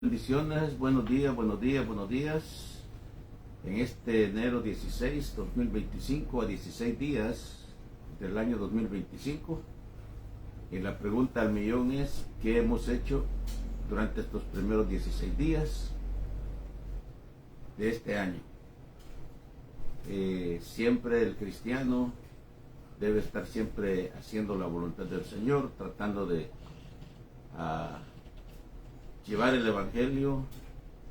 Bendiciones, buenos días, buenos días, buenos días. En este enero 16, 2025, a 16 días del año 2025. Y la pregunta al millón es, ¿qué hemos hecho durante estos primeros 16 días de este año? Siempre el cristiano debe estar siempre haciendo la voluntad del Señor, tratando de llevar el evangelio,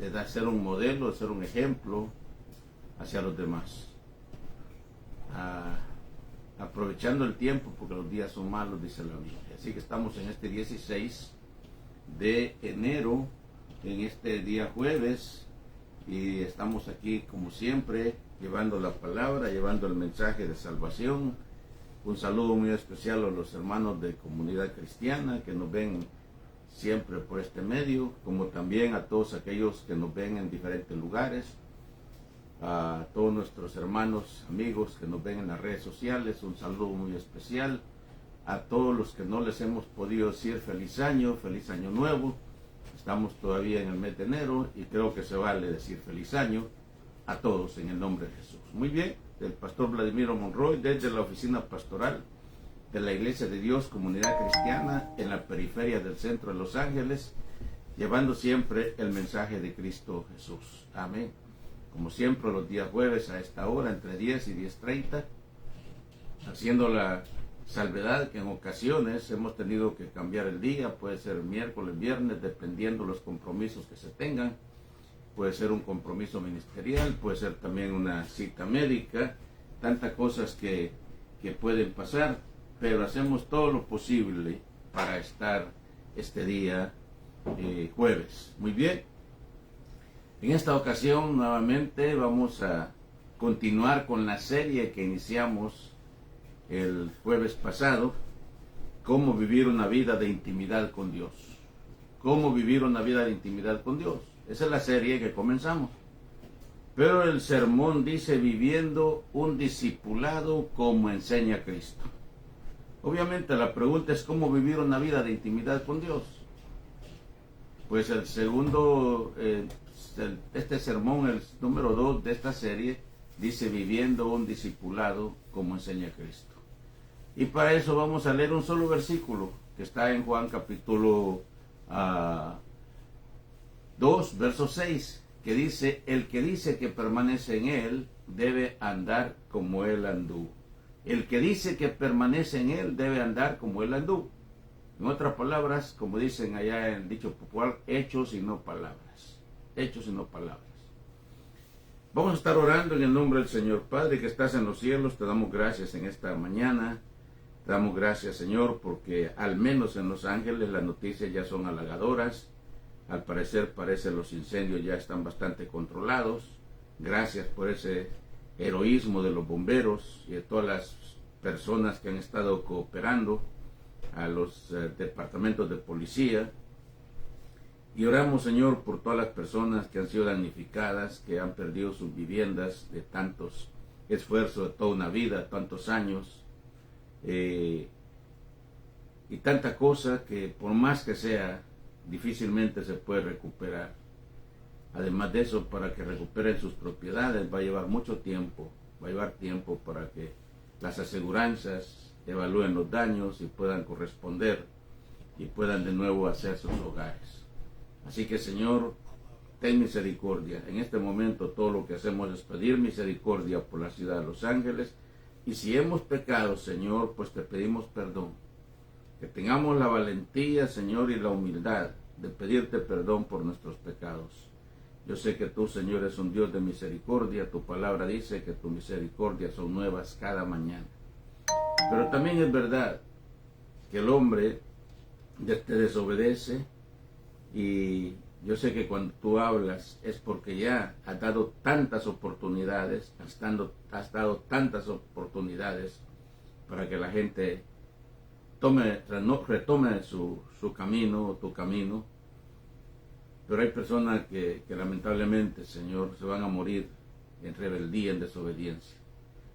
de ser un modelo, de ser un ejemplo hacia los demás. Aprovechando el tiempo, porque los días son malos, dice la Biblia. Así que estamos en este 16 de enero, en este día jueves, y estamos aquí como siempre, llevando la palabra, llevando el mensaje de salvación. Un saludo muy especial a los hermanos de Comunidad Cristiana que nos ven siempre por este medio, como también a todos aquellos que nos ven en diferentes lugares, a todos nuestros hermanos, amigos que nos ven en las redes sociales. Un saludo muy especial a todos los que no les hemos podido decir feliz año nuevo. Estamos todavía en el mes de enero y creo que se vale decir feliz año a todos en el nombre de Jesús. Muy bien, del pastor Vladimiro Monroy, desde la oficina pastoral de la Iglesia de Dios, Comunidad Cristiana, en la periferia del centro de Los Ángeles, llevando siempre el mensaje de Cristo Jesús. Amén. Como siempre, los días jueves a esta hora, entre 10 y 10:30, haciendo la salvedad que en ocasiones hemos tenido que cambiar el día, puede ser miércoles, viernes, dependiendo los compromisos que se tengan. Puede ser un compromiso ministerial, puede ser también una cita médica, tantas cosas que pueden pasar, pero hacemos todo lo posible para estar este día jueves. Muy bien. En esta ocasión nuevamente vamos a continuar con la serie que iniciamos el jueves pasado, cómo vivir una vida de intimidad con Dios. Cómo vivir una vida de intimidad con Dios. Esa es la serie que comenzamos. Pero el sermón dice viviendo un discipulado como enseña Cristo. Obviamente la pregunta es cómo vivir una vida de intimidad con Dios. Pues el segundo, este sermón, el número 2 de esta serie, dice viviendo un discipulado como enseña Cristo. Y para eso vamos a leer un solo versículo que está en Juan capítulo 2, verso 6, que dice, el que dice que permanece en él debe andar como él anduvo. El que dice que permanece en él debe andar como él anduvo. En otras palabras, como dicen allá en el dicho popular, hechos y no palabras. Hechos y no palabras. Vamos a estar orando en el nombre del Señor. Padre que estás en los cielos, te damos gracias en esta mañana. Te damos gracias, Señor, porque al menos en Los Ángeles las noticias ya son halagadoras. Al parecer parece los incendios ya están bastante controlados. Gracias por ese heroísmo de los bomberos y de todas las personas que han estado cooperando, a los departamentos de policía. Y oramos, Señor, por todas las personas que han sido damnificadas, que han perdido sus viviendas de tantos esfuerzos, de toda una vida, tantos años, y tanta cosa que por más que sea, difícilmente se puede recuperar. Además de eso, para que recuperen sus propiedades va a llevar mucho tiempo, va a llevar tiempo para que las aseguranzas evalúen los daños y puedan corresponder y puedan de nuevo hacer sus hogares. Así que, Señor, ten misericordia. En este momento todo lo que hacemos es pedir misericordia por la ciudad de Los Ángeles, y si hemos pecado, Señor, pues te pedimos perdón. Que tengamos la valentía, Señor, y la humildad de pedirte perdón por nuestros pecados. Yo sé que tú, Señor, eres un Dios de misericordia. Tu palabra dice que tu misericordia son nuevas cada mañana. Pero también es verdad que el hombre te desobedece, y yo sé que cuando tú hablas es porque ya has dado tantas oportunidades, has dado tantas oportunidades para que la gente retome su camino o tu camino. Pero hay personas que lamentablemente, Señor, se van a morir en rebeldía, en desobediencia.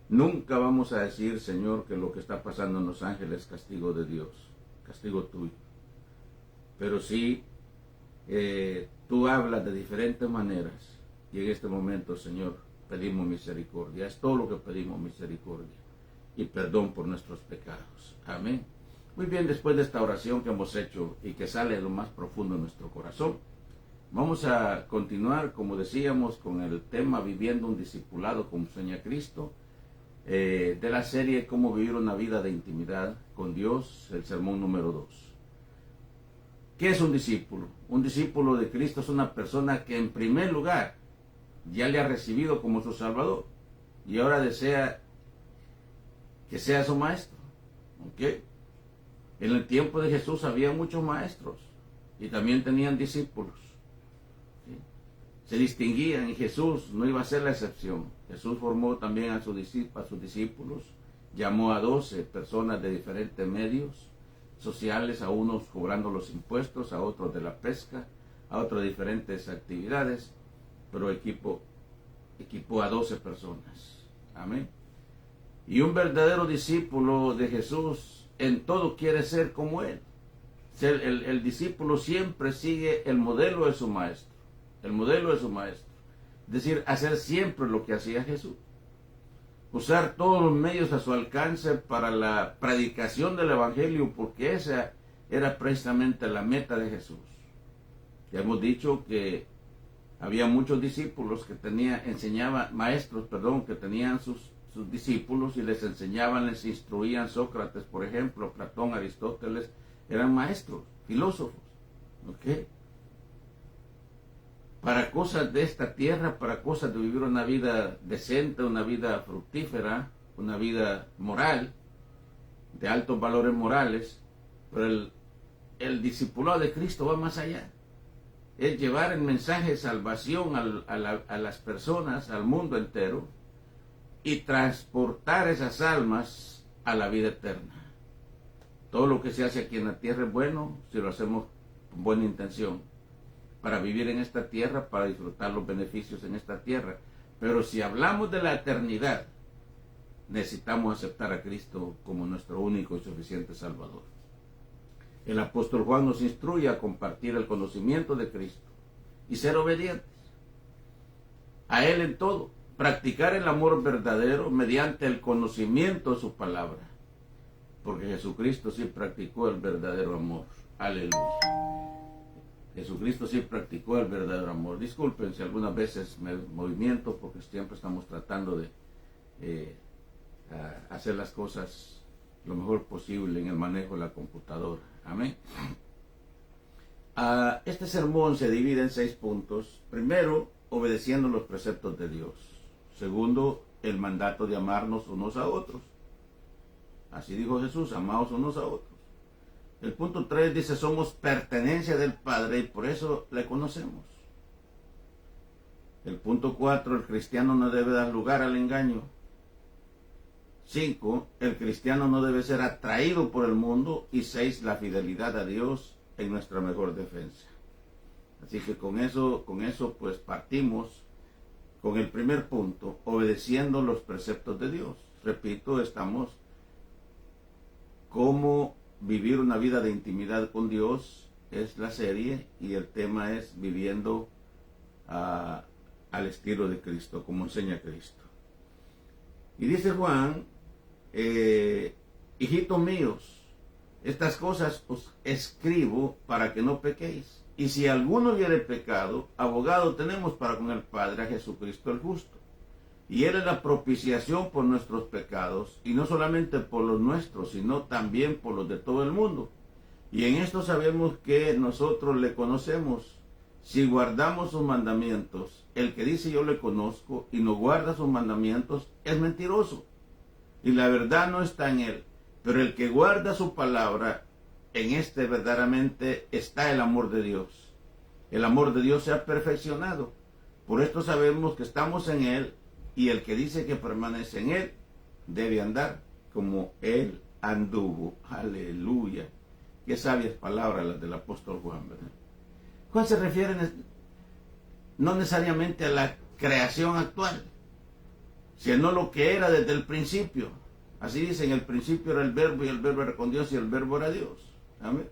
Nunca vamos a decir, Señor, que lo que está pasando en Los Ángeles es castigo de Dios, castigo tuyo. Pero sí tú hablas de diferentes maneras y en este momento, Señor, pedimos misericordia. Es todo lo que pedimos, misericordia y perdón por nuestros pecados. Amén. Muy bien, después de esta oración que hemos hecho y que sale de lo más profundo de nuestro corazón, vamos a continuar, como decíamos, con el tema Viviendo un discipulado como enseña Cristo, de la serie Cómo vivir una vida de intimidad con Dios, el sermón número 2. ¿Qué es un discípulo? Un discípulo de Cristo es una persona que en primer lugar ya le ha recibido como su Salvador y ahora desea que sea su maestro. ¿Ok? En el tiempo de Jesús había muchos maestros y también tenían discípulos. ¿Sí? Se distinguían y Jesús no iba a ser la excepción. Jesús formó también a sus discípulos, llamó a 12 personas de diferentes medios sociales, a unos cobrando los impuestos, a otros de la pesca, a otros de diferentes actividades, pero equipó a 12 personas. Amén. Y un verdadero discípulo de Jesús en todo quiere ser como Él. El discípulo siempre sigue el modelo de su maestro. El modelo de su maestro. Es decir, hacer siempre lo que hacía Jesús. Usar todos los medios a su alcance para la predicación del Evangelio, porque esa era precisamente la meta de Jesús. Ya hemos dicho que había muchos discípulos que maestros, que tenían sus discípulos y les enseñaban, les instruían. Sócrates, por ejemplo, Platón, Aristóteles, eran maestros, filósofos, ¿ok? Para cosas de esta tierra, para cosas de vivir una vida decente, una vida fructífera, una vida moral, de altos valores morales, pero el discipulado de Cristo va más allá. Es llevar el mensaje de salvación a las personas, al mundo entero, y transportar esas almas a la vida eterna. Todo lo que se hace aquí en la tierra es bueno si lo hacemos con buena intención, para vivir en esta tierra, para disfrutar los beneficios en esta tierra. Pero si hablamos de la eternidad, necesitamos aceptar a Cristo como nuestro único y suficiente Salvador. El apóstol Juan nos instruye a compartir el conocimiento de Cristo y ser obedientes a Él en todo. Practicar el amor verdadero mediante el conocimiento de su palabra. Porque Jesucristo sí practicó el verdadero amor. Aleluya. Jesucristo sí practicó el verdadero amor. Disculpen si algunas veces me movimiento, porque siempre estamos tratando de hacer las cosas lo mejor posible en el manejo de la computadora. Amén. Este sermón se divide en 6 puntos. Primero, obedeciendo los preceptos de Dios. Segundo, el mandato de amarnos unos a otros. Así dijo Jesús, amaos unos a otros. El punto 3 dice, somos pertenencia del Padre y por eso le conocemos. El punto 4, el cristiano no debe dar lugar al engaño. 5, el cristiano no debe ser atraído por el mundo. Y 6, la fidelidad a Dios en nuestra mejor defensa. Así que con eso pues partimos con el primer punto, obedeciendo los preceptos de Dios. Repito, estamos cómo vivir una vida de intimidad con Dios, es la serie, y el tema es viviendo al estilo de Cristo, como enseña Cristo. Y dice Juan, hijitos míos, estas cosas os escribo para que no pequéis. Y si alguno hubiere pecado, abogado tenemos para con el Padre, a Jesucristo el justo. Y Él es la propiciación por nuestros pecados, y no solamente por los nuestros, sino también por los de todo el mundo. Y en esto sabemos que nosotros le conocemos, si guardamos sus mandamientos. El que dice yo le conozco y no guarda sus mandamientos es mentiroso, y la verdad no está en él. Pero el que guarda su palabra, en este verdaderamente está el amor de Dios. El amor de Dios se ha perfeccionado. Por esto sabemos que estamos en Él, y el que dice que permanece en Él debe andar como Él anduvo. Aleluya. Qué sabias palabras las del apóstol Juan, ¿verdad? Juan se refiere no necesariamente a la creación actual, sino lo que era desde el principio. Así dice, en el principio era el verbo, y el verbo era con Dios, y el verbo era Dios. Amén.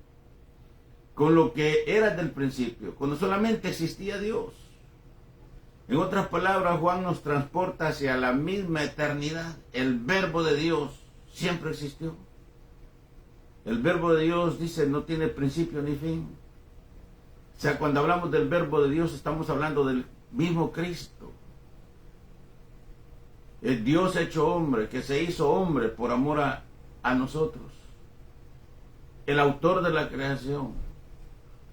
con lo que era del principio, cuando solamente existía Dios. En otras palabras, Juan nos transporta hacia la misma eternidad. El verbo de Dios siempre existió. El verbo de Dios, dice, no tiene principio ni fin. O sea, cuando hablamos del verbo de Dios, estamos hablando del mismo Cristo. El Dios hecho hombre, que se hizo hombre por amor a nosotros. El autor de la creación.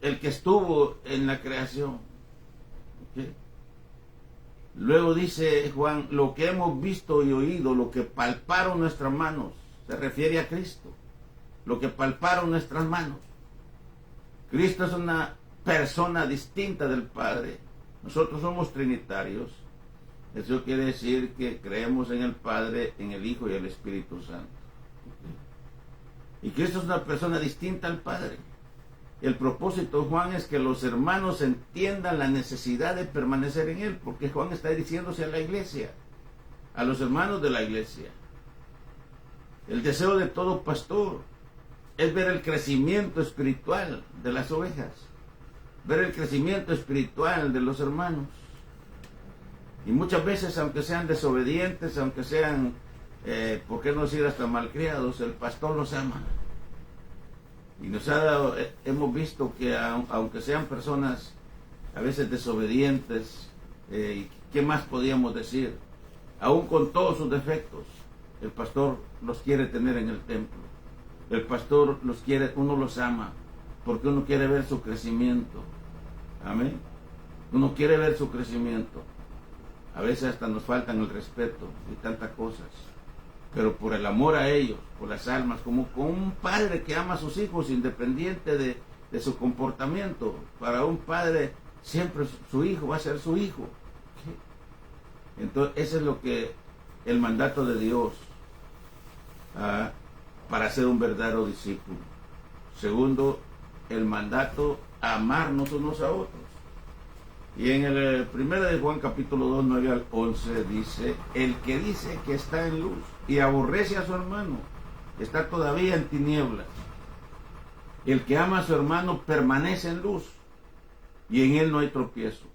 El que estuvo en la creación. ¿Okay? Luego dice Juan, lo que hemos visto y oído, lo que palparon nuestras manos, se refiere a Cristo. Lo que palparon nuestras manos. Cristo es una persona distinta del Padre. Nosotros somos trinitarios. Eso quiere decir que creemos en el Padre, en el Hijo y el Espíritu Santo. Y Cristo es una persona distinta al Padre. El propósito, Juan, es que los hermanos entiendan la necesidad de permanecer en Él, porque Juan está diciéndose a la iglesia, a los hermanos de la iglesia. El deseo de todo pastor es ver el crecimiento espiritual de las ovejas, ver el crecimiento espiritual de los hermanos. Y muchas veces, aunque sean desobedientes, aunque sean, ¿por qué no decir hasta malcriados? El pastor los ama. Y nos ha dado, hemos visto que aunque sean personas a veces desobedientes, ¿qué más podíamos decir? Aún con todos sus defectos, el pastor los quiere tener en el templo. El pastor los quiere, uno los ama, porque uno quiere ver su crecimiento. Amén. Uno quiere ver su crecimiento. A veces hasta nos faltan el respeto y tantas cosas. Pero por el amor a ellos, por las almas, como con un padre que ama a sus hijos independiente de su comportamiento. Para un padre siempre su hijo va a ser su hijo. Entonces ese es lo que el mandato de Dios para ser un verdadero discípulo. Segundo, el mandato a amarnos unos a otros. Y en el 1 de Juan capítulo 2, 9 al 11 dice, el que dice que está en luz y aborrece a su hermano, está todavía en tinieblas. El que ama a su hermano permanece en luz y en él no hay tropiezo.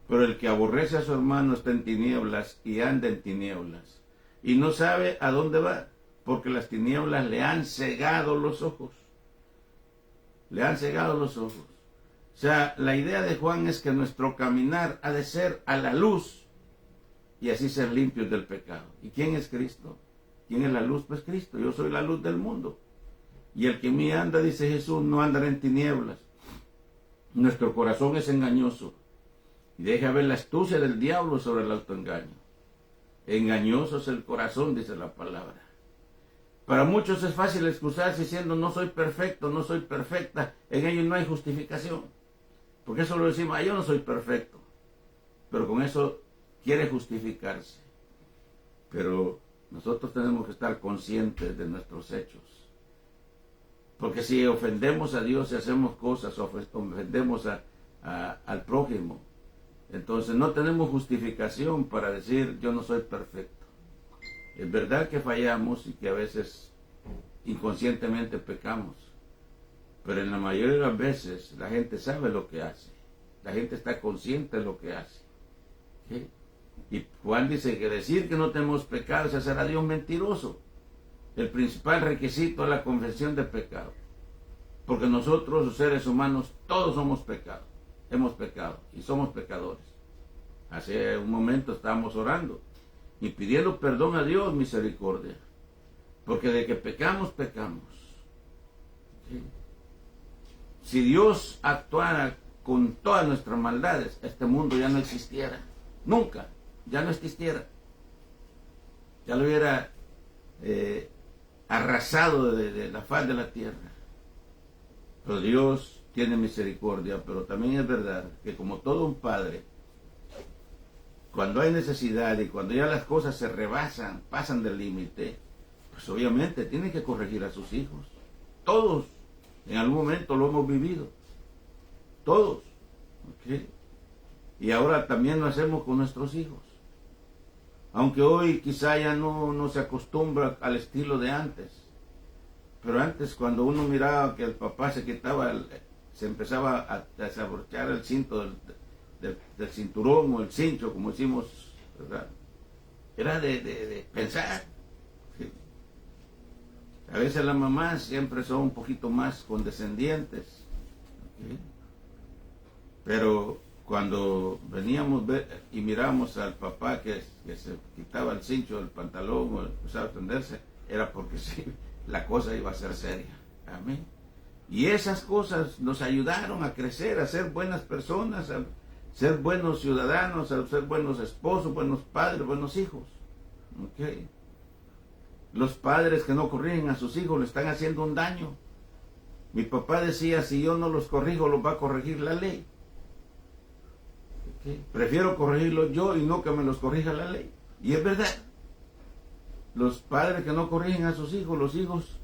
Pero el que aborrece a su hermano está en tinieblas y anda en tinieblas y no sabe a dónde va, porque las tinieblas le han cegado los ojos. Le han cegado los ojos. O sea, la idea de Juan es que nuestro caminar ha de ser a la luz y así ser limpios del pecado. ¿Y quién es Cristo? ¿Quién es la luz? Pues Cristo. Yo soy la luz del mundo. Y el que en mí anda, dice Jesús, no andará en tinieblas. Nuestro corazón es engañoso y deja ver la astucia del diablo sobre el autoengaño. Engañoso es el corazón, dice la palabra. Para muchos es fácil excusarse diciendo no soy perfecto, no soy perfecta. En ello no hay justificación. Porque eso lo decimos, yo no soy perfecto. Pero con eso quiere justificarse. Pero nosotros tenemos que estar conscientes de nuestros hechos. Porque si ofendemos a Dios y hacemos cosas, ofendemos al prójimo, entonces no tenemos justificación para decir yo no soy perfecto. Es verdad que fallamos y que a veces inconscientemente pecamos. Pero en la mayoría de las veces la gente sabe lo que hace. La gente está consciente de lo que hace. ¿Sí? Y Juan dice que decir que no tenemos pecado es hacer a Dios mentiroso. El principal requisito es la confesión de pecado. Porque nosotros, los seres humanos, todos somos pecados. Hemos pecado y somos pecadores. Hace un momento estábamos orando y pidiendo perdón a Dios, misericordia. Porque de que pecamos, pecamos. ¿Sí? Si Dios actuara con todas nuestras maldades, este mundo ya no existiera. Nunca, ya no existiera. Ya lo hubiera arrasado de la faz de la tierra. Pero Dios tiene misericordia, pero también es verdad que como todo un padre, cuando hay necesidad y cuando ya las cosas se rebasan, pasan del límite, pues obviamente tiene que corregir a sus hijos. Todos. En algún momento lo hemos vivido. Todos. ¿Okay? Y ahora también lo hacemos con nuestros hijos. Aunque hoy quizá ya no se acostumbra al estilo de antes. Pero antes cuando uno miraba que el papá se se empezaba a desabrochar el cinto del cinturón o el cincho, como decimos, ¿verdad? Era de pensar. ¿Sí? A veces las mamás siempre son un poquito más condescendientes. ¿Sí? Pero cuando veníamos y miramos al papá que se quitaba el cincho del pantalón o empezaba a tenderse, era porque sí, la cosa iba a ser seria. Amén. Y esas cosas nos ayudaron a crecer, a ser buenas personas, a ser buenos ciudadanos, a ser buenos esposos, buenos padres, buenos hijos. Okay. Los padres que no corrigen a sus hijos le están haciendo un daño. Mi papá decía, si yo no los corrijo, los va a corregir la ley. Okay. Prefiero corregirlos yo y no que me los corrija la ley. Y es verdad. Los padres que no corrigen a sus hijos, los hijos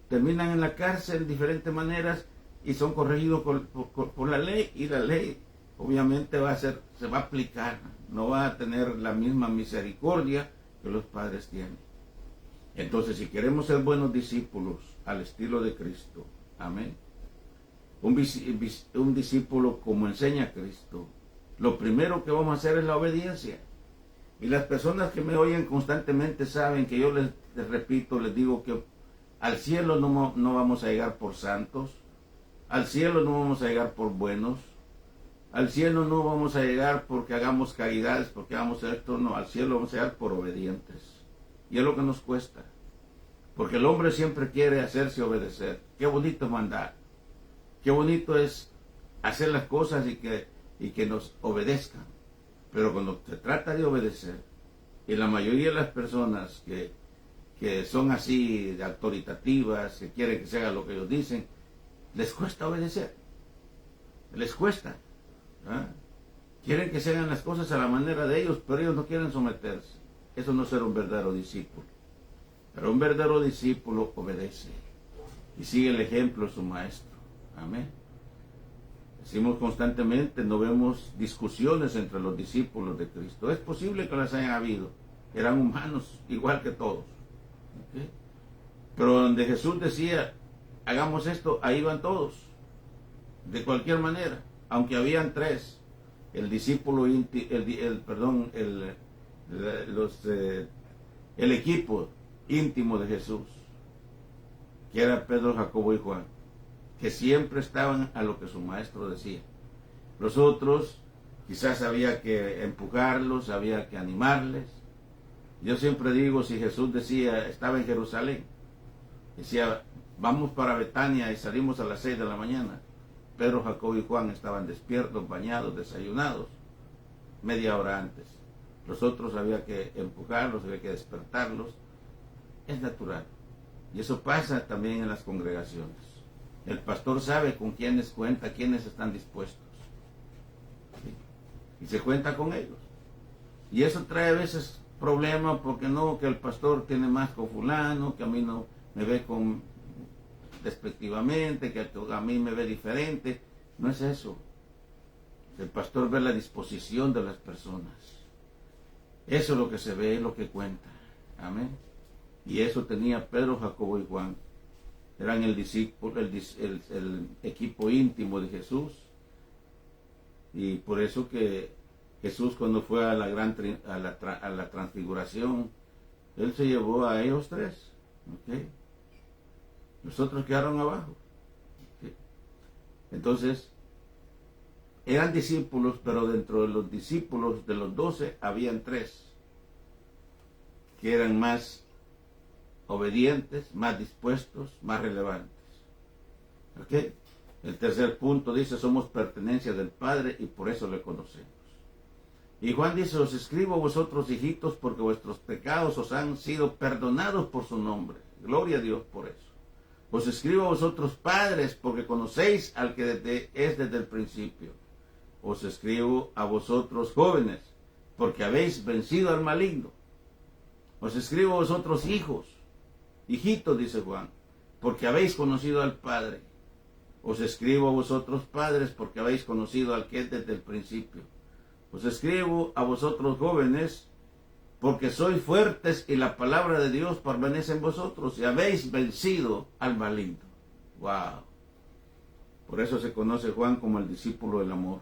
terminan en la cárcel de diferentes maneras y son corregidos por la ley, y la ley obviamente se va a aplicar, no va a tener la misma misericordia que los padres tienen. Entonces, si queremos ser buenos discípulos al estilo de Cristo, amén, un discípulo como enseña Cristo, lo primero que vamos a hacer es la obediencia. Y las personas que me oyen constantemente saben que yo les repito, les digo que al cielo no vamos a llegar por santos, al cielo no vamos a llegar por buenos, al cielo no vamos a llegar porque hagamos caridades, porque hagamos esto, no, al cielo vamos a llegar por obedientes. Y es lo que nos cuesta, porque el hombre siempre quiere hacerse obedecer. Qué bonito es mandar, qué bonito es hacer las cosas y que nos obedezcan. Pero cuando se trata de obedecer, y la mayoría de las personas que son así de autoritativas, que quieren que se haga lo que ellos dicen, les cuesta obedecer, les cuesta. ¿Ah? Quieren que se hagan las cosas a la manera de ellos, pero ellos no quieren someterse. Eso no es ser un verdadero discípulo. Pero un verdadero discípulo obedece y sigue el ejemplo de su maestro. Amén. Decimos constantemente, no vemos discusiones entre los discípulos de Cristo. Es posible que las hayan habido. Eran humanos igual que todos. ¿Okay? Pero donde Jesús decía, hagamos esto, ahí van todos. De cualquier manera. Aunque habían tres. El discípulo, el equipo íntimo de Jesús. Que era Pedro, Jacobo y Juan. Que siempre estaban a lo que su maestro decía. Los otros, quizás había que empujarlos, había que animarles. Yo siempre digo, si Jesús decía, estaba en Jerusalén, decía, vamos para Betania y salimos a las 6 de la mañana. Pedro, Jacobo y Juan estaban despiertos, bañados, desayunados, media hora antes. Los otros había que empujarlos, había que despertarlos. Es natural. Y eso pasa también en las congregaciones. El pastor sabe con quiénes cuenta, quiénes están dispuestos. ¿Sí? Y se cuenta con ellos. Y eso trae a veces problemas porque no, que el pastor tiene más con fulano, que a mí no me ve con despectivamente, que a mí me ve diferente. No es eso. El pastor ve la disposición de las personas. Eso es lo que se ve, es lo que cuenta. Amén. Y eso tenía Pedro, Jacobo y Juan. Eran el discípulo, el equipo íntimo de Jesús. Y por eso que Jesús, cuando fue a la transfiguración, Él se llevó a ellos tres. ¿Okay? Los otros quedaron abajo. ¿Okay? Entonces, eran discípulos, pero dentro de los discípulos de los 12 habían tres que eran más obedientes, más dispuestos, más relevantes. ¿Okay? El tercer punto dice, somos pertenencia del Padre y por eso le conocemos. Y Juan dice, os escribo a vosotros, hijitos, porque vuestros pecados os han sido perdonados por su nombre. Gloria a Dios por eso. Os escribo a vosotros, padres, porque conocéis al que es desde el principio. Os escribo a vosotros, jóvenes, porque habéis vencido al maligno. Os escribo a vosotros, hijos, hijitos, dice Juan, porque habéis conocido al Padre. Os escribo a vosotros, padres, porque habéis conocido al que es desde el principio. Os escribo a vosotros, jóvenes, porque sois fuertes y la palabra de Dios permanece en vosotros y habéis vencido al maligno. ¡Wow! Por eso se conoce Juan como el discípulo del amor.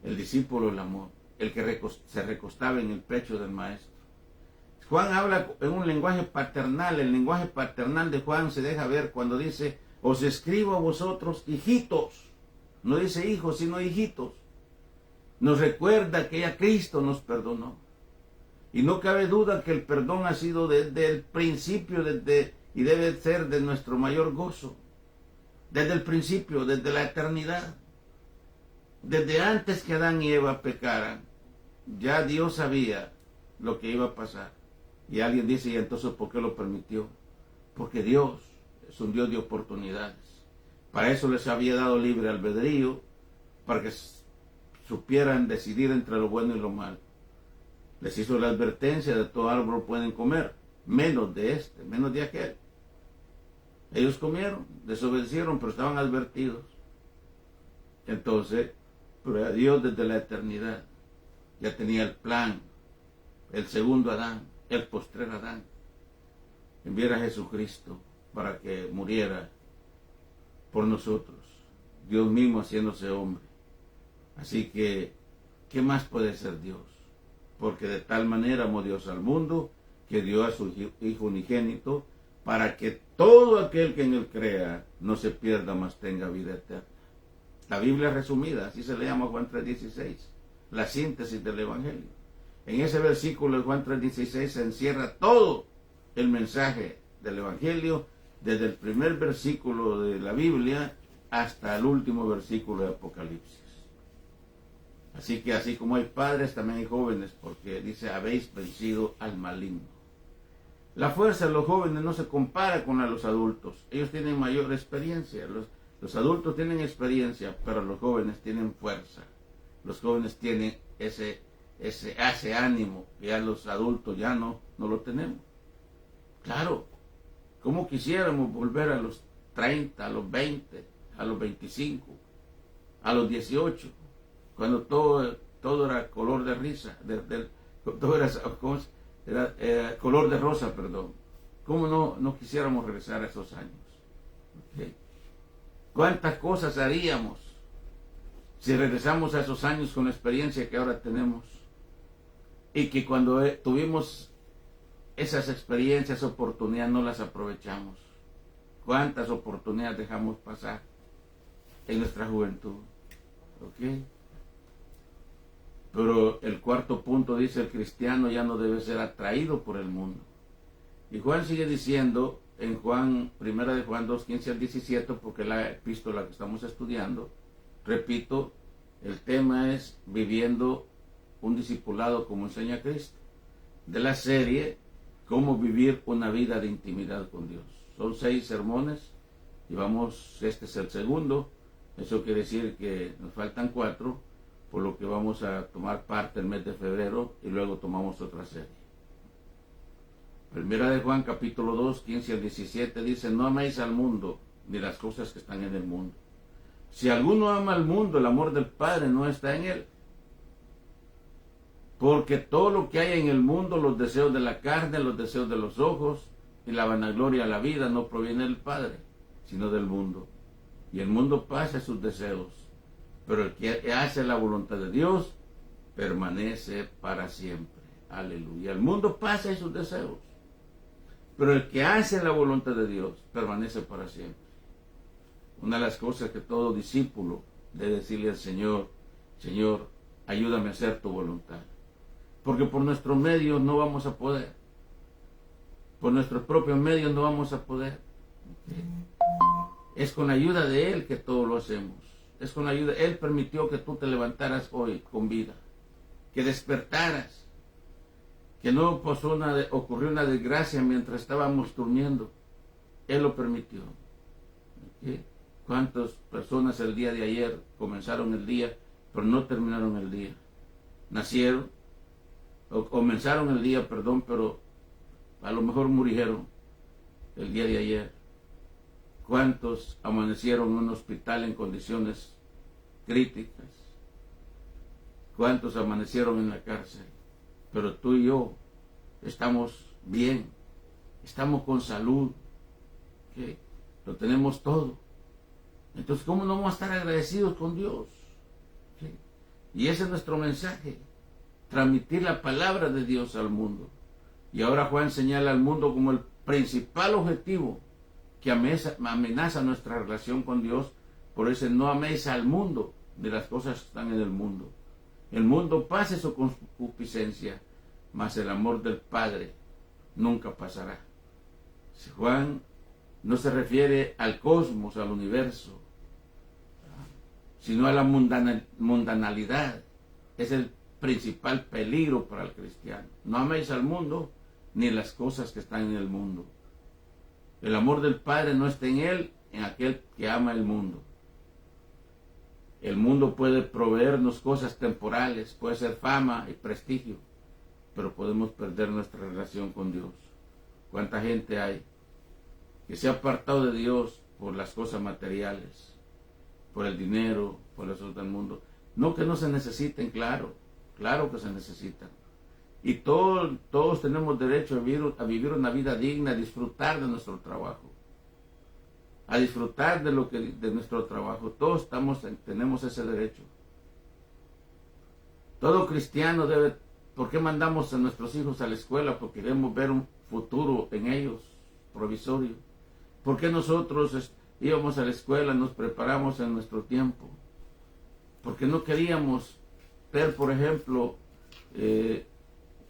El discípulo del amor, el que se recostaba en el pecho del maestro. Juan habla en un lenguaje paternal. El lenguaje paternal de Juan se deja ver cuando dice: os escribo a vosotros, hijitos. No dice hijos, sino hijitos. Nos recuerda que ya Cristo nos perdonó. Y no cabe duda que el perdón ha sido desde el principio, y debe ser de nuestro mayor gozo. Desde el principio, desde la eternidad. Desde antes que Adán y Eva pecaran, ya Dios sabía lo que iba a pasar. Y alguien dice: ¿y entonces por qué lo permitió? Porque Dios es un Dios de oportunidades. Para eso les había dado libre albedrío, para que supieran decidir entre lo bueno y lo malo. Les hizo la advertencia: de todo árbol pueden comer, menos de este, menos de aquel. Ellos comieron, desobedecieron, pero estaban advertidos. Entonces, pero Dios desde la eternidad ya tenía el plan, el segundo Adán, el postrer Adán. Enviara a Jesucristo para que muriera por nosotros. Dios mismo haciéndose hombre. Así que, ¿qué más puede ser Dios? Porque de tal manera amó Dios al mundo, que dio a su Hijo unigénito, para que todo aquel que en él crea no se pierda, mas tenga vida eterna. La Biblia resumida, así se le llama Juan 3:16, la síntesis del Evangelio. En ese versículo de Juan 3:16 se encierra todo el mensaje del Evangelio, desde el primer versículo de la Biblia hasta el último versículo de Apocalipsis. Así que así como hay padres, también hay jóvenes, porque dice: habéis vencido al maligno. La fuerza de los jóvenes no se compara con la de los adultos. Ellos tienen mayor experiencia. Los adultos tienen experiencia, pero los jóvenes tienen fuerza. Los jóvenes tienen ese ánimo que ya los adultos ya no lo tenemos. Claro, ¿cómo quisiéramos volver a los 30, a los 20, a los 25, a los 18, cuando todo era color de risa, todo era color de rosa, perdón? ¿Cómo no quisiéramos regresar a esos años? ¿Okay? ¿Cuántas cosas haríamos si regresamos a esos años con la experiencia que ahora tenemos? Y que cuando tuvimos esas experiencias, oportunidades, no las aprovechamos. ¿Cuántas oportunidades dejamos pasar en nuestra juventud? ¿Ok? Pero el cuarto punto dice: el cristiano ya no debe ser atraído por el mundo. Y Juan sigue diciendo en primera de Juan 2:15 al 17, porque la epístola que estamos estudiando, repito, el tema es viviendo un discipulado como enseña Cristo, de la serie Cómo vivir una vida de intimidad con Dios. Son 6 sermones y este es el segundo. Eso quiere decir que nos faltan 4, por lo que vamos a tomar parte el mes de febrero y luego tomamos otra serie. Primera de Juan capítulo 2, 15 al 17 dice: no améis al mundo ni las cosas que están en el mundo. Si alguno ama al mundo, el amor del Padre no está en él. Porque todo lo que hay en el mundo, los deseos de la carne, los deseos de los ojos y la vanagloria de la vida, no proviene del Padre, sino del mundo. Y el mundo pasa sus deseos, pero el que hace la voluntad de Dios permanece para siempre. Aleluya. El mundo pasa sus deseos, pero el que hace la voluntad de Dios permanece para siempre. Una de las cosas que todo discípulo debe decirle al Señor: Señor, ayúdame a hacer tu voluntad. Porque por nuestros medios no vamos a poder. Por nuestros propios medios no vamos a poder. Es con la ayuda de Él que todo lo hacemos. Es con la ayuda. Él permitió que tú te levantaras hoy con vida. Que despertaras. Que no ocurrió una desgracia mientras estábamos durmiendo. Él lo permitió. ¿Okay? ¿Cuántas personas el día de ayer comenzaron el día, pero no terminaron el día? Nacieron, o comenzaron el día, pero a lo mejor murieron el día de ayer. ¿Cuántos amanecieron en un hospital en condiciones críticas? ¿Cuántos amanecieron en la cárcel? Pero tú y yo estamos bien, estamos con salud, ¿okay? Lo tenemos todo. Entonces, ¿cómo no vamos a estar agradecidos con Dios? ¿Sí? Y ese es nuestro mensaje, transmitir la palabra de Dios al mundo. Y ahora Juan señala al mundo como el principal objetivo que amenaza nuestra relación con Dios. Por eso no améis al mundo de las cosas que están en el mundo. El mundo pase su concupiscencia, mas el amor del Padre nunca pasará. Si Juan no se refiere al cosmos, al universo, sino a la mundanalidad. Es el principal peligro para el cristiano. No améis al mundo ni las cosas que están en el mundo. El amor del Padre no está en él, en aquel que ama el mundo. El mundo puede proveernos cosas temporales, puede ser fama y prestigio, pero podemos perder nuestra relación con Dios. ¿Cuánta gente hay que se ha apartado de Dios por las cosas materiales, por el dinero, por las cosas del mundo? No que no se necesiten, claro que se necesitan. Y todos tenemos derecho a vivir una vida digna, a disfrutar de nuestro trabajo, a disfrutar de nuestro trabajo. Todos tenemos ese derecho. Todo cristiano debe. ¿Por qué mandamos a nuestros hijos a la escuela? Porque queremos ver un futuro en ellos, provisorio. ¿Por qué nosotros íbamos a la escuela, nos preparamos en nuestro tiempo? Porque no queríamos ver, por ejemplo,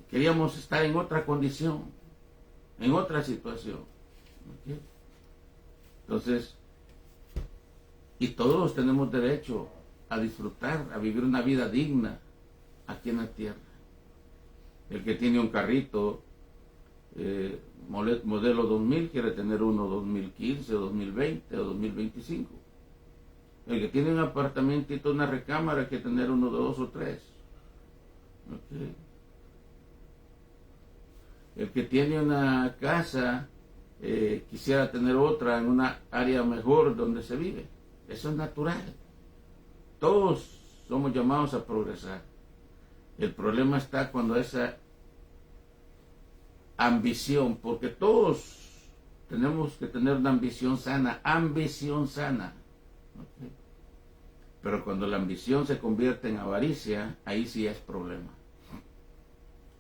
queríamos estar en otra condición, en otra situación. ¿Okay? Entonces, y todos tenemos derecho a disfrutar, a vivir una vida digna aquí en la tierra. El que tiene un carrito modelo 2000 quiere tener uno 2015 o 2020 o 2025. El que tiene un apartamentito, una recámara, quiere tener uno, dos o tres. Okay. El que tiene una casa quisiera tener otra en una área mejor donde se vive. Eso es natural. Todos somos llamados a progresar. El problema está cuando esa ambición, porque todos tenemos que tener una ambición sana. ¿Okay? Pero cuando la ambición se convierte en avaricia, ahí sí es problema.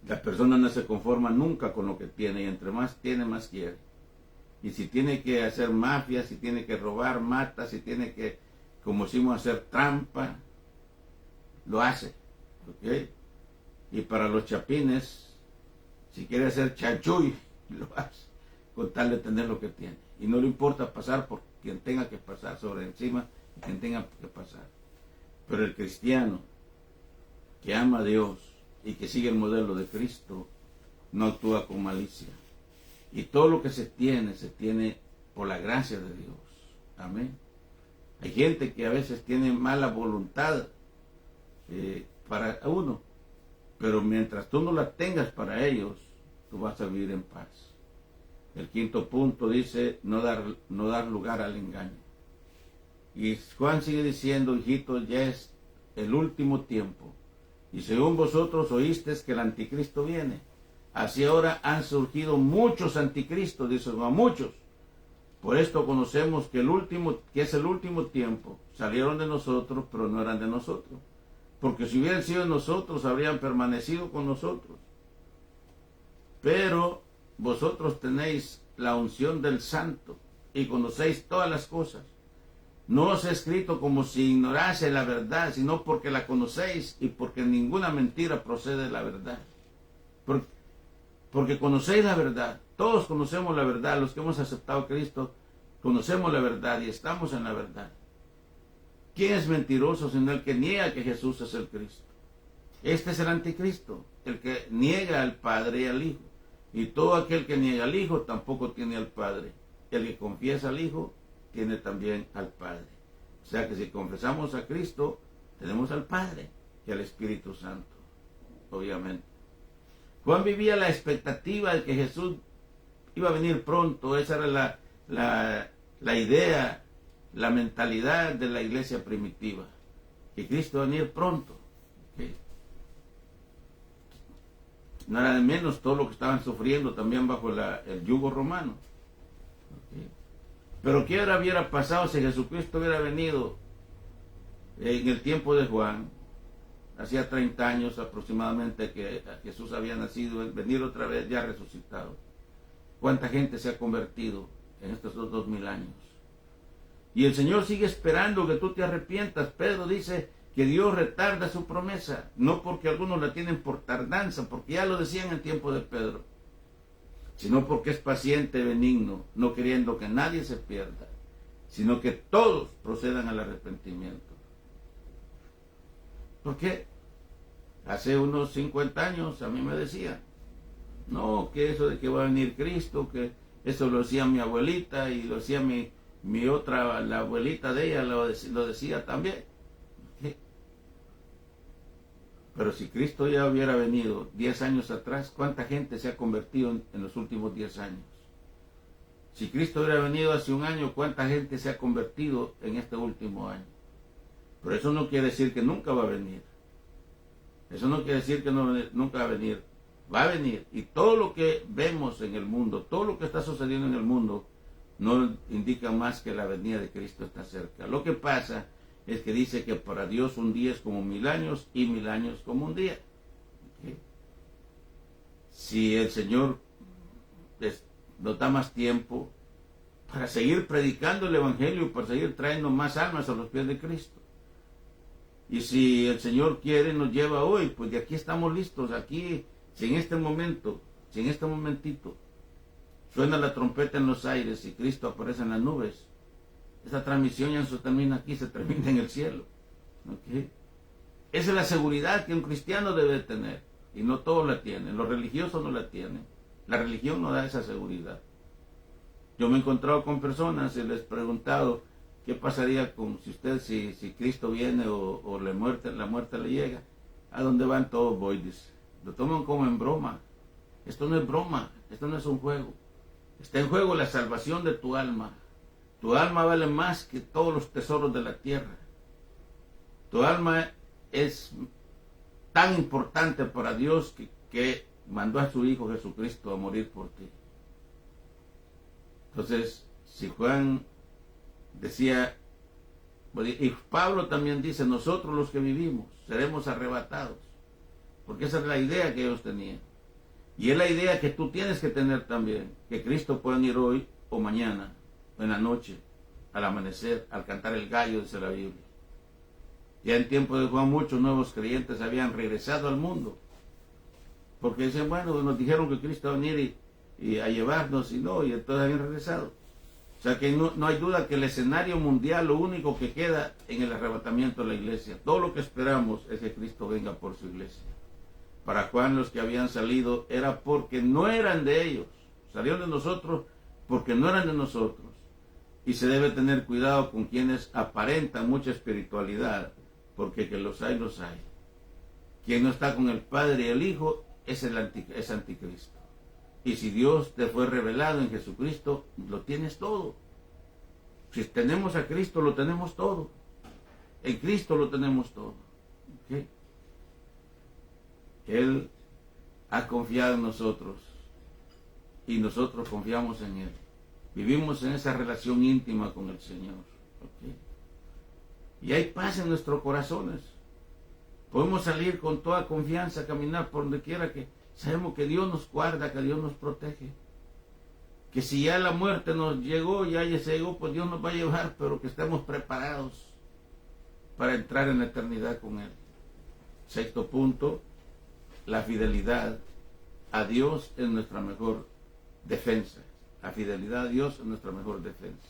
La persona no se conforma nunca con lo que tiene, y entre más tiene, más quiere. Y si tiene que hacer mafia, si tiene que robar, mata, si tiene que, como decimos, hacer trampa, lo hace. ¿Okay? Y para los chapines, si quiere hacer chanchuy, lo hace, con tal de tener lo que tiene. Y no le importa pasar por quien tenga que pasar, sobre encima de quien tenga que pasar. Pero el cristiano que ama a Dios y que sigue el modelo de Cristo, no actúa con malicia. Y todo lo que se tiene por la gracia de Dios. Amén. Hay gente que a veces tiene mala voluntad para uno, pero mientras tú no la tengas para ellos, tú vas a vivir en paz. El quinto punto dice no dar lugar al engaño. Y Juan sigue diciendo, hijitos, ya es el último tiempo. Y según vosotros oísteis que el anticristo viene. Así ahora han surgido muchos anticristos, dice Juan, muchos. Por esto conocemos que es el último tiempo. Salieron de nosotros, pero no eran de nosotros. Porque si hubieran sido de nosotros, habrían permanecido con nosotros. Pero vosotros tenéis la unción del Santo y conocéis todas las cosas. No os he escrito como si ignorase la verdad, sino porque la conocéis y porque ninguna mentira procede de la verdad. Porque conocéis la verdad. Todos conocemos la verdad. Los que hemos aceptado a Cristo, conocemos la verdad y estamos en la verdad. ¿Quién es mentiroso sino el que niega que Jesús es el Cristo? Este es el anticristo, el que niega al Padre y al Hijo. Y todo aquel que niega al Hijo tampoco tiene al Padre. El que confiesa al Hijo tiene también al Padre. O sea que si confesamos a Cristo, tenemos al Padre y al Espíritu Santo, obviamente. Juan vivía la expectativa de que Jesús iba a venir pronto. Esa era la idea, la mentalidad de la iglesia primitiva, que Cristo iba a venir pronto. ¿Okay? No era de menos todo lo que estaban sufriendo también bajo el yugo romano. ¿Okay? Pero ¿qué hubiera pasado si Jesucristo hubiera venido en el tiempo de Juan? Hacía 30 años aproximadamente que Jesús había nacido, el venir otra vez ya resucitado. ¿Cuánta gente se ha convertido en estos 2000 años? Y el Señor sigue esperando que tú te arrepientas. Pedro dice que Dios retarda su promesa, no porque algunos la tienen por tardanza, porque ya lo decían en el tiempo de Pedro, sino porque es paciente, benigno, no queriendo que nadie se pierda, sino que todos procedan al arrepentimiento. ¿Por qué? Hace unos 50 años a mí me decían, no, que eso de que va a venir Cristo, que eso lo decía mi abuelita y lo decía mi otra, la abuelita de ella lo decía también. ¿Sí? Pero si Cristo ya hubiera venido 10 años atrás, ¿cuánta gente se ha convertido en los últimos 10 años? Si Cristo hubiera venido hace un año, ¿cuánta gente se ha convertido en este último año? Pero eso no quiere decir que nunca va a venir. Eso no quiere decir que nunca va a venir. Va a venir. Y todo lo que vemos en el mundo, todo lo que está sucediendo en el mundo, no indica más que la venida de Cristo está cerca. Lo que pasa es que dice que para Dios un día es como 1000 años y 1000 años como un día. ¿Okay? Si el Señor nos da más tiempo para seguir predicando el Evangelio, para seguir trayendo más almas a los pies de Cristo. Y si el Señor quiere, nos lleva hoy, pues de aquí estamos listos. Aquí, si en este momento, si en este momentito suena la trompeta en los aires y Cristo aparece en las nubes, esa transmisión ya no se termina aquí, se termina en el cielo. ¿Okay? Esa es la seguridad que un cristiano debe tener. Y no todos la tienen. Los religiosos no la tienen. La religión no da esa seguridad. Yo me he encontrado con personas y les he preguntado qué pasaría con si Cristo viene o la muerte le llega. ¿A dónde van todos? Voy, dice. Lo toman como en broma. Esto no es broma, esto no es un juego. Está en juego la salvación de tu alma. Tu alma vale más que todos los tesoros de la tierra. Tu alma es tan importante para Dios que mandó a su Hijo Jesucristo a morir por ti. Entonces, si Juan decía, y Pablo también dice, nosotros los que vivimos seremos arrebatados, porque esa es la idea que ellos tenían. Y es la idea que tú tienes que tener también, que Cristo puede venir hoy o mañana, o en la noche, al amanecer, al cantar el gallo, dice la Biblia. Ya en tiempo de Juan muchos nuevos creyentes habían regresado al mundo, porque dicen, bueno, nos dijeron que Cristo va a venir y a llevarnos, y entonces habían regresado. O sea que no hay duda que el escenario mundial, lo único que queda en el arrebatamiento de la iglesia, todo lo que esperamos es que Cristo venga por su iglesia. Para Juan, los que habían salido era porque no eran de ellos, salieron de nosotros porque no eran de nosotros. Y se debe tener cuidado con quienes aparentan mucha espiritualidad, porque que los hay, los hay. Quien no está con el Padre y el Hijo es anticristo. Y si Dios te fue revelado en Jesucristo, lo tienes todo. Si tenemos a Cristo, lo tenemos todo. En Cristo lo tenemos todo. ¿Okay? Él ha confiado en nosotros y nosotros confiamos en Él. Vivimos en esa relación íntima con el Señor. ¿Okay? Y hay paz en nuestros corazones. Podemos salir con toda confianza, caminar por donde quiera que sabemos que Dios nos guarda, que Dios nos protege. Que si ya la muerte nos llegó, ya se llegó, pues Dios nos va a llevar, pero que estemos preparados para entrar en la eternidad con Él. Sexto punto, la fidelidad a Dios es nuestra mejor defensa. La fidelidad a Dios es nuestra mejor defensa.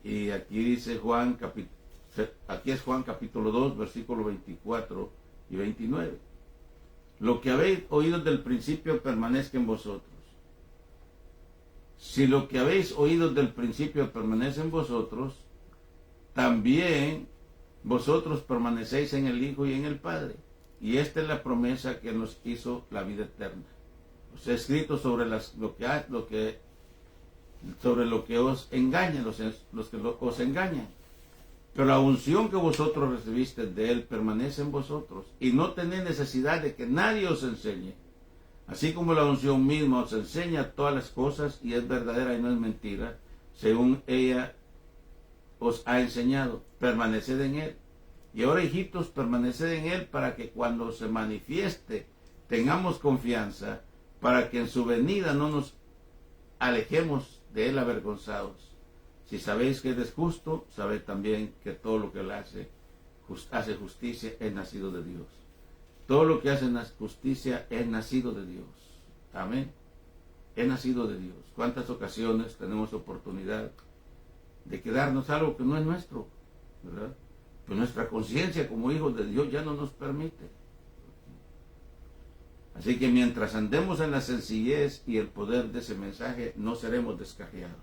Y aquí dice Juan, aquí es Juan capítulo 2, versículos 24 y 29. Lo que habéis oído desde el principio permanezca en vosotros. Si lo que habéis oído desde el principio permanece en vosotros, también vosotros permanecéis en el Hijo y en el Padre. Y esta es la promesa que nos hizo la vida eterna. Os he escrito sobre lo que os engañan, los que os engañan. Pero la unción que vosotros recibiste de Él permanece en vosotros, y no tenéis necesidad de que nadie os enseñe. Así como la unción misma os enseña todas las cosas y es verdadera y no es mentira, según ella os ha enseñado. Permaneced en él. Y ahora, hijitos, permaneced en él para que cuando se manifieste tengamos confianza, para que en su venida no nos alejemos de él avergonzados. Si sabéis que él es justo, sabed también que todo lo que él hace justicia, es nacido de Dios. Todo lo que hace justicia es nacido de Dios. Amén. Es nacido de Dios. ¿Cuántas ocasiones tenemos oportunidad de quedarnos algo que no es nuestro? ¿Verdad? Pues nuestra conciencia como hijos de Dios ya no nos permite. Así que mientras andemos en la sencillez y el poder de ese mensaje, no seremos descarriados.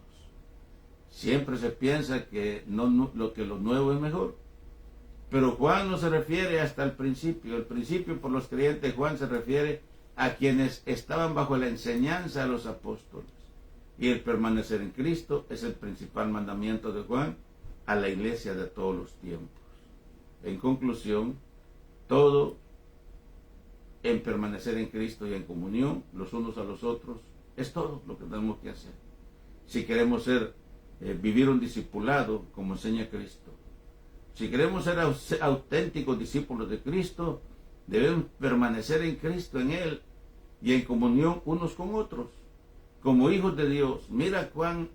Siempre se piensa que lo nuevo es mejor. Pero Juan no se refiere hasta el principio. El principio, por los creyentes, Juan se refiere a quienes estaban bajo la enseñanza de los apóstoles. Y el permanecer en Cristo es el principal mandamiento de Juan a la iglesia de todos los tiempos. En conclusión, todo en permanecer en Cristo y en comunión los unos a los otros es todo lo que tenemos que hacer. Si queremos vivir un discipulado como enseña Cristo, si queremos ser auténticos discípulos de Cristo, debemos permanecer en Cristo, en Él, y en comunión unos con otros, como hijos de Dios. Mira cuán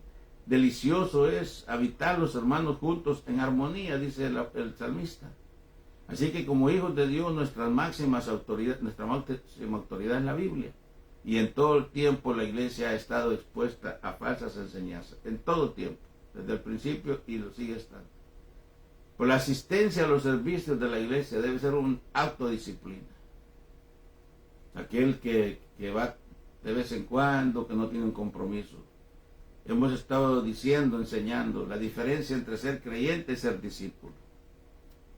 delicioso es habitar los hermanos juntos en armonía, dice el salmista. Así que como hijos de Dios, nuestra máxima autoridad es la Biblia. Y en todo el tiempo la iglesia ha estado expuesta a falsas enseñanzas, en todo el tiempo, desde el principio, y lo sigue estando. Por la asistencia a los servicios de la iglesia debe ser un acto de disciplina. Aquel que va de vez en cuando, que no tiene un compromiso. Hemos estado diciendo, enseñando, la diferencia entre ser creyente y ser discípulo.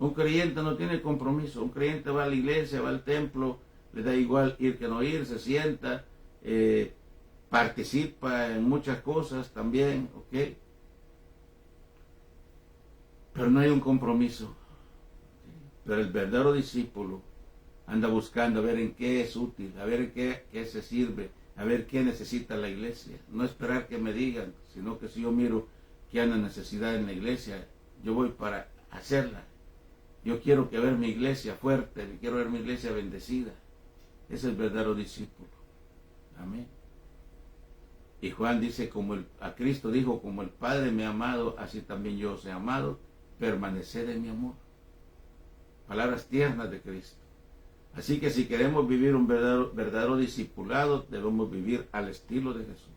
Un creyente no tiene compromiso. Un creyente va a la iglesia, va al templo, le da igual ir que no ir, se sienta, participa en muchas cosas también, ¿ok? Pero no hay un compromiso. Pero el verdadero discípulo anda buscando a ver en qué es útil, a ver en qué se sirve, a ver qué necesita la iglesia. No esperar que me digan, sino que si yo miro que hay una necesidad en la iglesia, yo voy para hacerla. Yo quiero que ver mi iglesia fuerte, quiero ver mi iglesia bendecida. Ese es el verdadero discípulo. Amén. Y Juan dice, a Cristo dijo, como el Padre me ha amado, así también yo os he amado, permaneced en mi amor. Palabras tiernas de Cristo. Así que si queremos vivir un verdadero discipulado, debemos vivir al estilo de Jesús.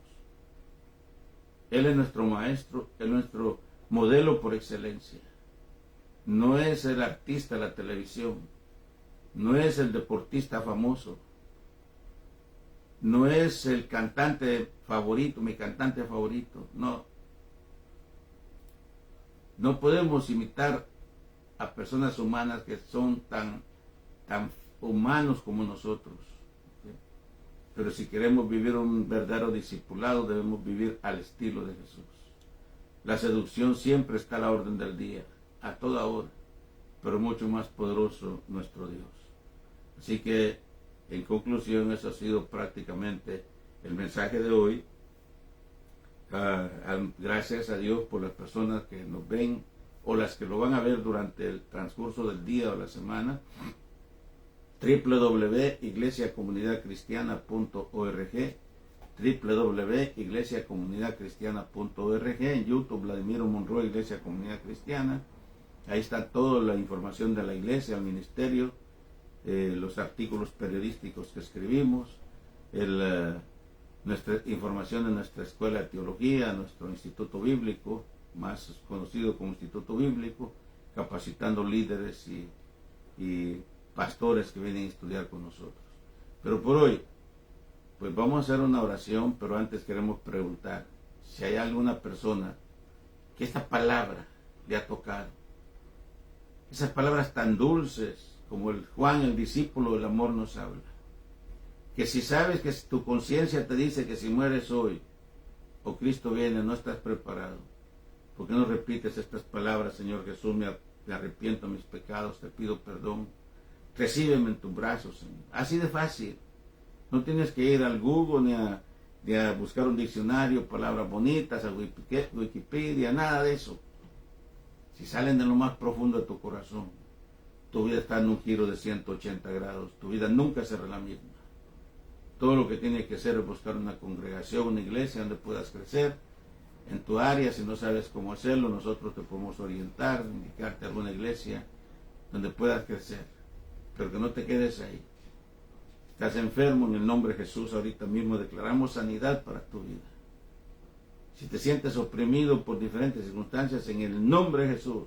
Él es nuestro maestro, es nuestro modelo por excelencia. No es el artista de la televisión, no es el deportista famoso, no es el cantante favorito, mi cantante favorito, no. No podemos imitar a personas humanas que son tan humanos como nosotros. ¿Sí? Pero si queremos vivir un verdadero discipulado, debemos vivir al estilo de Jesús. La seducción siempre está a la orden del día, a toda hora, pero mucho más poderoso nuestro Dios. Así que, en conclusión, eso ha sido prácticamente el mensaje de hoy. Gracias a Dios por las personas que nos ven o las que lo van a ver durante el transcurso del día o la semana. www.iglesiacomunidadcristiana.org, www.iglesiacomunidadcristiana.org, en YouTube Vladimiro Monroy, Iglesia Comunidad Cristiana. Ahí está toda la información de la iglesia, el ministerio, los artículos periodísticos que escribimos, nuestra información de nuestra escuela de teología, nuestro instituto bíblico, más conocido como Instituto Bíblico, capacitando líderes y pastores que vienen a estudiar con nosotros. Pero por hoy, pues vamos a hacer una oración, pero antes queremos preguntar si hay alguna persona que esta palabra le ha tocado. Esas palabras tan dulces como el Juan, el discípulo del amor, nos habla. Que si sabes que tu conciencia te dice que si mueres hoy o Cristo viene, no estás preparado. ¿Por qué no repites estas palabras? Señor Jesús, me arrepiento de mis pecados, te pido perdón. Recíbeme en tus brazos, Señor. Así de fácil. No tienes que ir al Google ni a buscar un diccionario, palabras bonitas, a Wikipedia, nada de eso. Si salen de lo más profundo de tu corazón, tu vida está en un giro de 180 grados. Tu vida nunca será la misma. Todo lo que tienes que hacer es buscar una congregación, una iglesia donde puedas crecer. En tu área, si no sabes cómo hacerlo, nosotros te podemos orientar, indicarte a alguna iglesia donde puedas crecer. Pero que no te quedes ahí. Estás enfermo, en el nombre de Jesús, ahorita mismo declaramos sanidad para tu vida. Si te sientes oprimido por diferentes circunstancias, en el nombre de Jesús,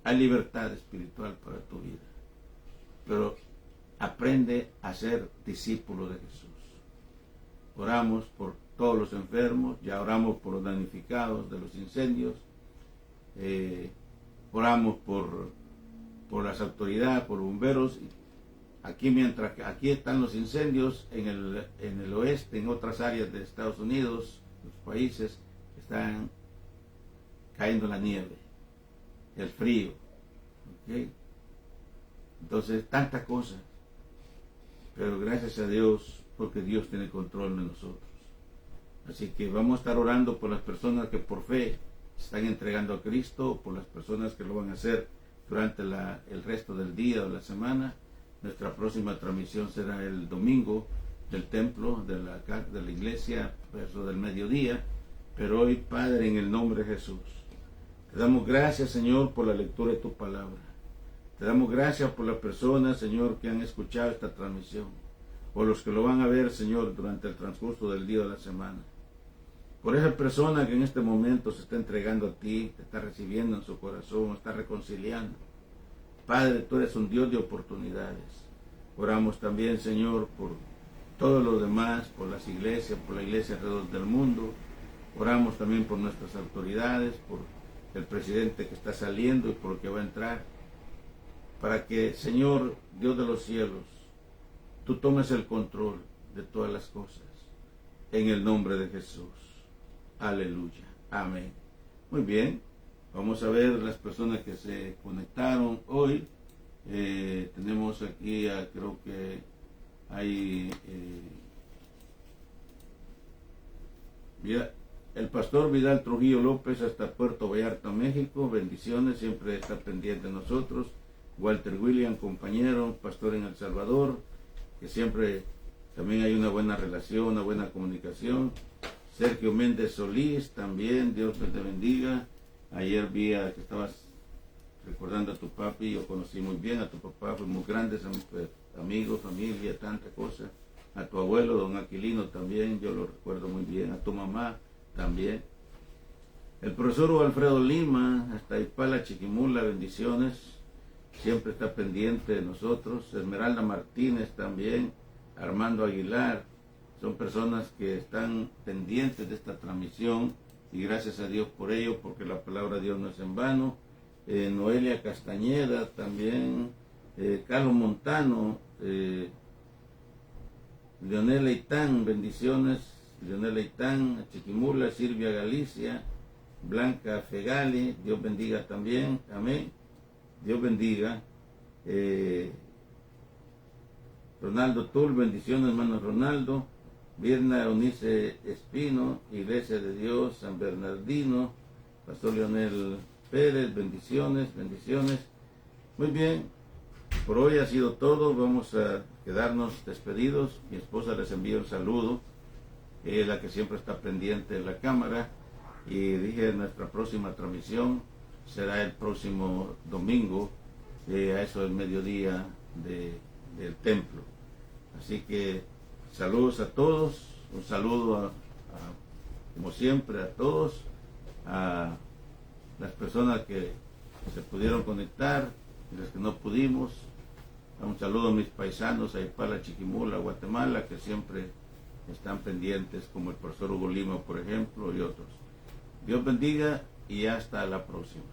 hay libertad espiritual para tu vida. Pero aprende a ser discípulo de Jesús. Oramos por todos los enfermos, ya oramos por los damnificados de los incendios, oramos por las autoridades, por bomberos. Aquí, mientras aquí están los incendios en el oeste, en otras áreas de Estados Unidos, los países, están cayendo la nieve, el frío, ¿okay? Entonces, tantas cosas, pero gracias a Dios, porque Dios tiene control de nosotros. Así que vamos a estar orando por las personas que por fe se están entregando a Cristo, por las personas que lo van a hacer durante el resto del día o la semana. Nuestra próxima transmisión será el domingo del templo, de la iglesia, verso del mediodía. Pero hoy, Padre, en el nombre de Jesús, te damos gracias, Señor, por la lectura de tu palabra. Te damos gracias por las personas, Señor, que han escuchado esta transmisión, por los que lo van a ver, Señor, durante el transcurso del día de la semana. Por esa persona que en este momento se está entregando a ti, te está recibiendo en su corazón, está reconciliando. Padre, tú eres un Dios de oportunidades. Oramos también, Señor, por todos los demás, por las iglesias, por la iglesia alrededor del mundo. Oramos también por nuestras autoridades, por el presidente que está saliendo y por el que va a entrar. Para que, Señor, Dios de los cielos, tú tomes el control de todas las cosas. En el nombre de Jesús. Aleluya. Amén. Muy bien. Vamos a ver las personas que se conectaron hoy. Tenemos aquí, creo que hay... el pastor Vidal Trujillo López hasta Puerto Vallarta, México. Bendiciones, siempre está pendiente de nosotros. Walter William, compañero, pastor en El Salvador, que siempre también hay una buena relación, una buena comunicación. Sergio Méndez Solís, también, Dios te bendiga. Ayer vi que estabas recordando a tu papi, yo conocí muy bien a tu papá, fuimos grandes amigos, familia, tanta cosa. A tu abuelo, don Aquilino, también, yo lo recuerdo muy bien. A tu mamá, también. El profesor Alfredo Lima, hasta Ipala, Chiquimula, bendiciones. Siempre está pendiente de nosotros. Esmeralda Martínez también. Armando Aguilar. Son personas que están pendientes de esta transmisión. Y gracias a Dios por ello, porque la palabra de Dios no es en vano. Noelia Castañeda también. Carlos Montano. Leonel Leitán, bendiciones. Leonel Leitán, Chiquimula, Silvia Galicia, Blanca Fegali, Dios bendiga también, amén. Dios bendiga. Ronaldo Tul, bendiciones, hermano Ronaldo. Virna Eunice Espino, Iglesia de Dios, San Bernardino. Pastor Leonel Pérez, bendiciones, bendiciones. Muy bien, por hoy ha sido todo. Vamos a quedarnos despedidos. Mi esposa les envía un saludo. Ella es la que siempre está pendiente de la cámara. Y dije, nuestra próxima transmisión será el próximo domingo, a eso del mediodía del templo. Así que saludos a todos, un saludo como siempre a todos, a las personas que se pudieron conectar y las que no pudimos. Un saludo a mis paisanos a Ipala, Chiquimula, Guatemala, que siempre están pendientes, como el profesor Hugo Lima, por ejemplo, y otros. Dios bendiga y hasta la próxima.